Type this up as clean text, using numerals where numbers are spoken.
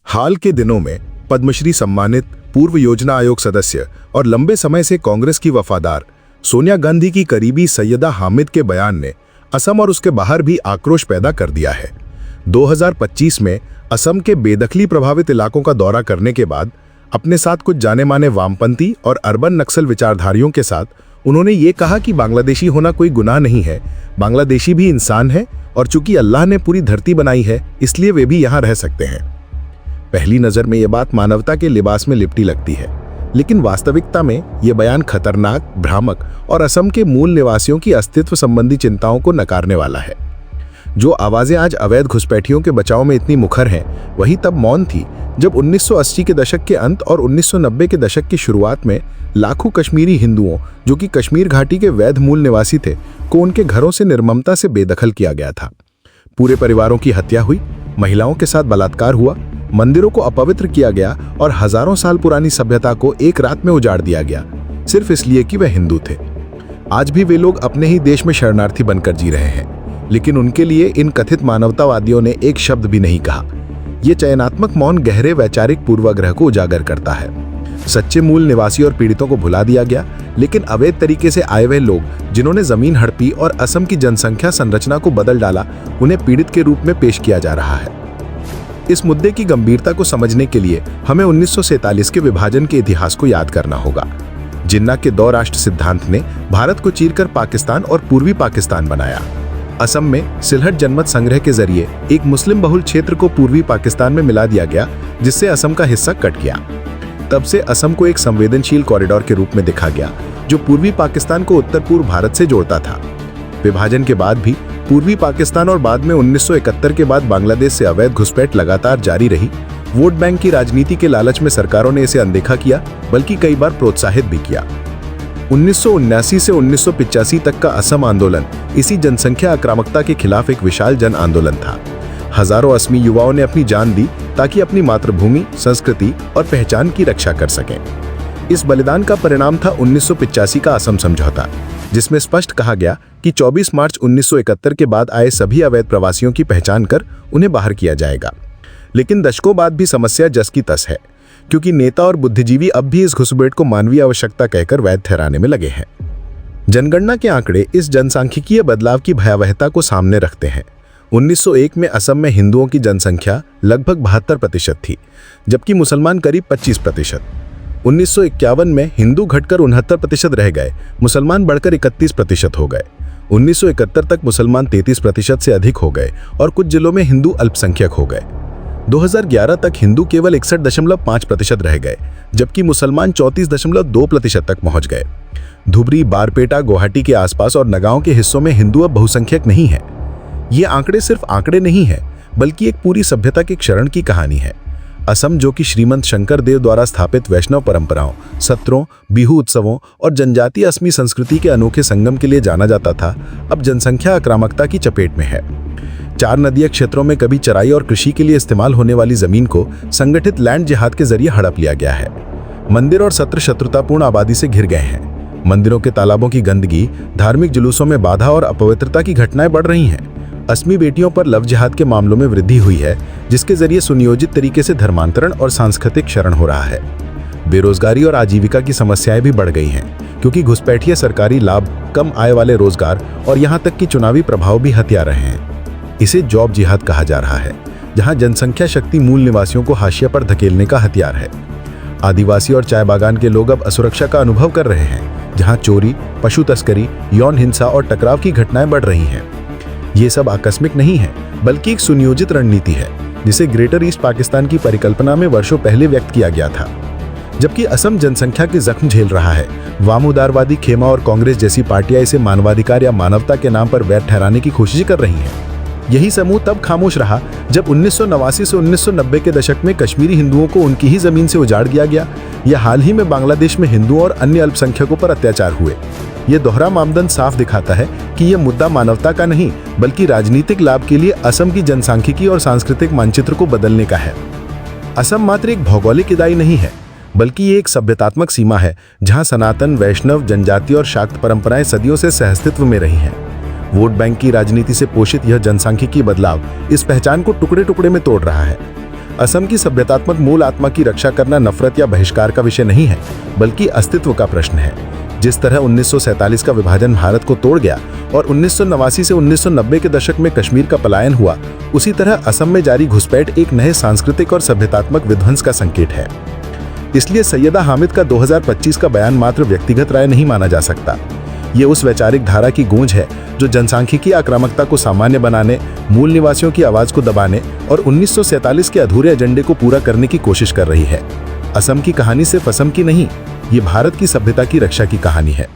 हाल के दिनों में पद्मश्री सम्मानित पूर्व योजना आयोग सदस्य और लंबे समय से कांग्रेस की वफादार सोनिया गांधी की करीबी सैयदा हामिद के बयान ने असम और उसके बाहर भी आक्रोश पैदा कर दिया है। 2025 में असम के बेदखली प्रभावित इलाकों का दौरा करने के बाद अपने साथ कुछ जाने माने वामपंथी और अर्बन नक्सल विचारधारियों के साथ उन्होंने ये कहा कि बांग्लादेशी होना कोई गुनाह नहीं है, बांग्लादेशी भी इंसान है और चूंकि अल्लाह ने पूरी धरती बनाई है इसलिए वे भी यहाँ रह सकते हैं। पहली नज़र में ये बात मानवता के लिबास में लिपटी लगती है, लेकिन वास्तविकता में ये बयान खतरनाक, भ्रामक और असम के मूल निवासियों की अस्तित्व संबंधी चिंताओं को नकारने वाला है। जो आवाज़ें आज अवैध घुसपैठियों के बचाव में इतनी मुखर हैं, वही तब मौन थी जब 1980 के दशक के अंत और 1990 के दशक की शुरुआत में लाखों कश्मीरी हिंदुओं, जो कि कश्मीर घाटी के वैध मूल निवासी थे, को उनके घरों से निर्ममता से बेदखल किया गया था। पूरे परिवारों की हत्या हुई, महिलाओं के साथ बलात्कार हुआ, मंदिरों को अपवित्र किया गया और हजारों साल पुरानी सभ्यता को एक रात में उजाड़ दिया गया, सिर्फ इसलिए कि वे हिंदू थे। आज भी वे लोग अपने ही देश में शरणार्थी बनकर जी रहे हैं, लेकिन उनके लिए इन कथित मानवतावादियों ने एक शब्द भी नहीं कहा। ये चयनात्मक मौन गहरे वैचारिक पूर्वाग्रह को उजागर करता है। सच्चे मूल निवासी और पीड़ितों को भुला दिया गया, लेकिन अवैध तरीके से आए हुए लोग जिन्होंने जमीन हड़पी और असम की जनसंख्या संरचना को बदल डाला, उन्हें पीड़ित के रूप में पेश किया जा रहा है। इस मुद्दे की गंभीरता को समझने के लिए हमें 1947 के विभाजन के इतिहास को याद करना होगा। जिन्ना के दो राष्ट्र सिद्धांत ने भारत को चीरकर पाकिस्तान और पूर्वी पाकिस्तान बनाया। असम में सिलहट जनमत संग्रह के जरिए एक मुस्लिम बहुल क्षेत्र को पूर्वी पाकिस्तान में मिला दिया गया, जिससे असम का हिस्सा कट गया। तब से असम को एक संवेदनशील कॉरिडोर के रूप में देखा गया, जो पूर्वी पाकिस्तान को उत्तर पूर्व भारत से जोड़ता था। विभाजन के बाद भी पूर्वी पाकिस्तान और बाद में 1971 के बाद बांग्लादेश से अवैध घुसपैठ लगातार जारी रही। वोट बैंक की राजनीति के लालच में सरकारों ने इसे अनदेखा किया, बल्कि कई बार प्रोत्साहित भी किया। 1979 से 1985 तक का असम आंदोलन इसी जनसंख्या आक्रामकता के खिलाफ एक विशाल जन आंदोलन था। हजारों असमी युवाओं ने अपनी जान दी ताकि अपनी मातृभूमि, संस्कृति और पहचान की रक्षा कर सकें। इस बलिदान का परिणाम था 1985 का असम समझौता, जिसमें स्पष्ट कहा गया कि 24 मार्च 1971 के बाद आए सभी अवैध प्रवासियों की पहचान कर उन्हें बाहर किया जाएगा। लेकिन दशकों बाद भी समस्या जस की तस है, क्योंकि नेता और बुद्धिजीवी अब भी इस घुसपैठ को मानवीय आवश्यकता कहकर वैध ठहराने में लगे हैं। जनगणना के आंकड़े इस जनसांख्यिकीय बदलाव की भयावहता को सामने रखते हैं। 1901 में असम में हिंदुओं की जनसंख्या लगभग 72% थी, जबकि मुसलमान करीब 25%। 1951 में हिंदू घटकर 69% रह गए, मुसलमान बढ़कर 31% हो गए। 1971 तक मुसलमान 33% से अधिक हो गए और कुछ जिलों में हिंदू अल्पसंख्यक हो गए। 2011 तक हिंदू केवल 61.5% रह गए, जबकि मुसलमान 34.2% तक पहुंच गए। धुबरी, बारपेटा, गुवाहाटी के आसपास और नगांव के हिस्सों में हिंदू अब बहुसंख्यक नहीं है। ये आंकड़े सिर्फ आंकड़े नहीं है, बल्कि एक पूरी सभ्यता के क्षरण की कहानी है। असम, जो कि श्रीमंत शंकर देव द्वारा स्थापित वैष्णव परंपराओं, सत्रों, बिहू उत्सवों और जनजातीय असमी संस्कृति के अनोखे संगम के लिए जाना जाता था, अब जनसंख्या आक्रामकता की चपेट में है। 4 नदीय क्षेत्रों में कभी चराई और कृषि के लिए इस्तेमाल होने वाली जमीन को संगठित लैंड जिहाद के जरिए हड़प लिया गया है। मंदिर और सत्र शत्रुतापूर्ण आबादी से घिर गए हैं। मंदिरों के तालाबों की गंदगी, धार्मिक जुलूसों में बाधा और अपवित्रता की घटनाएं बढ़ रही हैं। असमी बेटियों पर लव जिहाद के मामलों में वृद्धि हुई है, जिसके जरिए सुनियोजित तरीके से धर्मांतरण और सांस्कृतिक क्षरण हो रहा है। बेरोजगारी और आजीविका की समस्याएं भी बढ़ गई हैं, क्योंकि घुसपैठिए सरकारी लाभ, कम आय वाले रोजगार और यहाँ तक कि चुनावी प्रभाव भी हथिया रहे हैं। इसे जॉब जिहाद कहा जा रहा है, जहाँ जनसंख्या शक्ति मूल निवासियों को हाशिया पर धकेलने का हथियार है। आदिवासी और चाय बागान के लोग अब असुरक्षा का अनुभव कर रहे हैं, जहाँ चोरी, पशु तस्करी, यौन हिंसा और टकराव की घटनाएं बढ़ रही हैं। ये सब आकस्मिक नहीं है, बल्कि एक सुनियोजित रणनीति है, जिसे ग्रेटर ईस्ट पाकिस्तान की परिकल्पना में वर्षों पहले व्यक्त किया गया था। जबकि असम जनसंख्या के जख्म झेल रहा है, वाम उदारवादी खेमा और कांग्रेस जैसी पार्टियां इसे मानवाधिकार या मानवता के नाम पर वैध ठहराने की कोशिश कर रही हैं। यही समूह तब खामोश रहा जब 1989 से 1990 के दशक में कश्मीरी हिंदुओं को उनकी ही जमीन से उजाड़ दिया गया, या हाल ही में बांग्लादेश में हिंदुओं और अन्य अल्पसंख्यकों पर अत्याचार हुए। ये दोहरा मानदंड साफ दिखाता है कि यह मुद्दा मानवता का नहीं, बल्कि राजनीतिक लाभ के लिए असम की जनसांख्यिकी और सांस्कृतिक मानचित्र को बदलने का है। असम मात्र एक भौगोलिक इकाई नहीं है, बल्कि ये एक सभ्यतात्मक सीमा है, जहां सनातन, वैष्णव, जनजातीय और शाक्त परंपराएं सदियों से सहअस्तित्व में रही हैं। वोट बैंक की राजनीति से पोषित यह जनसांख्यिकी बदलाव इस पहचान को टुकड़े टुकड़े में तोड़ रहा है। असम की सभ्यतात्मक मूल आत्मा की रक्षा करना नफरत या बहिष्कार का विषय नहीं है, बल्कि अस्तित्व का प्रश्न है। जिस तरह 1947 का विभाजन भारत को तोड़ गया और 1989 से 1990 के दशक में कश्मीर का पलायन हुआ, उसी तरह असम में जारी घुसपैठ एक नए सांस्कृतिक और सभ्यतात्मक विध्वंस का संकेत है। इसलिए सैयदा हामिद का 2025 का बयान मात्र व्यक्तिगत राय नहीं माना जा सकता। ये उस वैचारिक धारा की गूंज है जो जनसांख्यिकी आक्रामकता को सामान्य बनाने, मूल निवासियों की आवाज को दबाने और 1947 के अधूरे एजेंडे को पूरा करने की कोशिश कर रही है। असम की कहानी सिर्फ असम की नहीं, ये भारत की सभ्यता की रक्षा की कहानी है।